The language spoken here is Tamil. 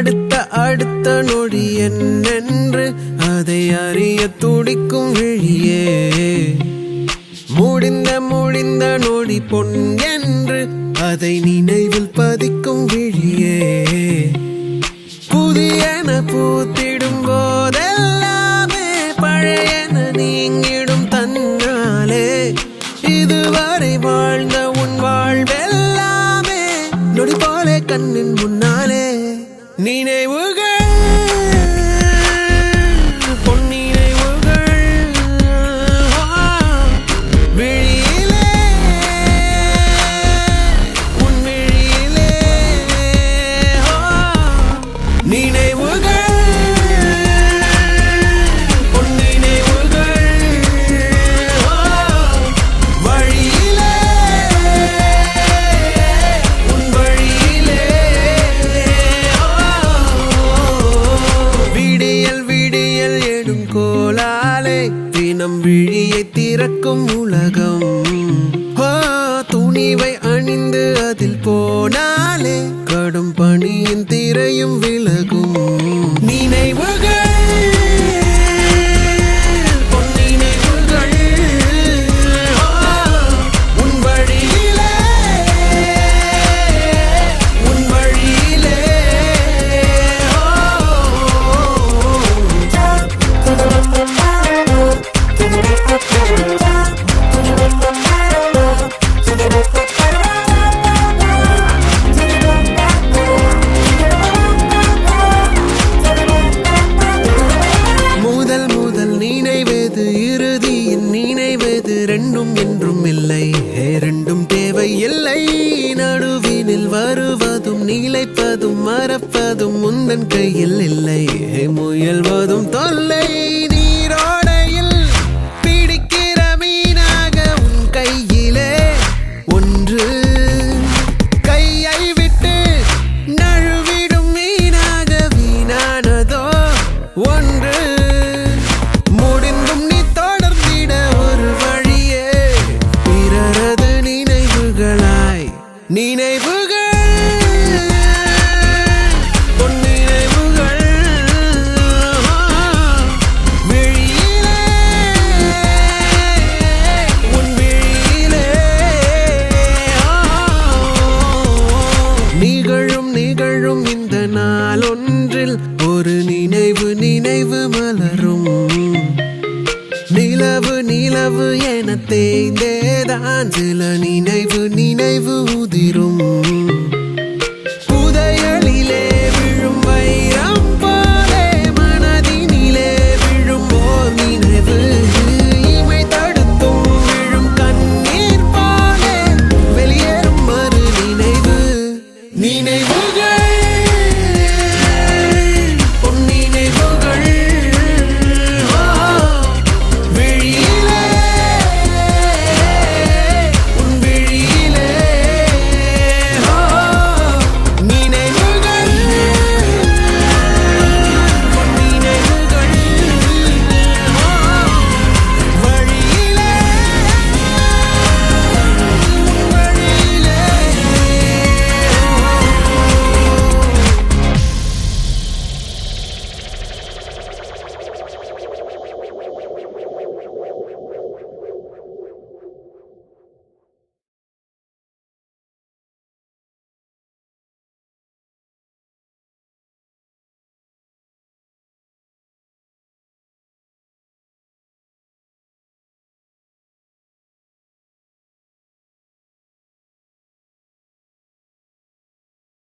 அடுத்த அடுத்த நொடி என்னென்று அதை அறிய துடிக்கும் விழியே. முடிந்த முடிந்த நொடி பொன் என்று அதை நினைவில் பதிக்கும் விழியே. புதியன பூத்திடும் போதெல்லாமே பழையன நீங்கிடும் தன்னாலே. இதுவரை வாழ்ந்த உன் வாழ்வெல்லாமே நொடி போலே கண்ணின் முன்னாலே. நினைவுகள் பொன்னினைவுகள் விழியிலே உன் விழியிலே. நினைவுகள் பொன்னினைவுகள் வழியிலே உன் வழியிலே. விடியல் விடியல் எடும் கோலாலே தினம் விழியை திறக்கும் உலகம். துணிவை அணிந்து அதில் போனாலே கடும் பணியின் திரையும் விலகும். நினைவுகள் பொன்னினைவுகள் உன் வழியிலே உன் வழியிலே. முதல் முதல் நினைவது இறுதியின் நினைவது ரெண்டும் என்றும் இல்லை. ரெண்டும் தேவை இல்லை. நடுவினில் வருவதும் நிலைப்பதும் மறப்பதும் முந்தன் கையில் இல்லை. முயல்வதும் தொல்லை. நீரோடையில் பிடிக்கிற மீனாக உன் கையிலே ஒன்று. கையை விட்டு நழுவிடும் மீனாக வீணானதோ ஒன்று. முடிந்தும் நீ தொடர்ந்திட ஒரு வழியே பிறரது நினைவுகளாய். நினைவுகள் பொன்னினைவுகள் விழியிலே உன் விழியிலே. நிகழும் நிகழும் இந்த நாளொன்றில் ஒரு நினைவு நினைவு மலரும். நிலவு நிலவு என தேய்ந்தேதான் சில நினைவு நினைவு உதிரும். புதையலிலே விழும் வைரம் போலே மனதினிலே விழும் ஓர் நினைவு. இமை தடுத்தும் விழும் கண்ணீர் போலே வெளியேறும் மறு நினைவு. நினைவுகள்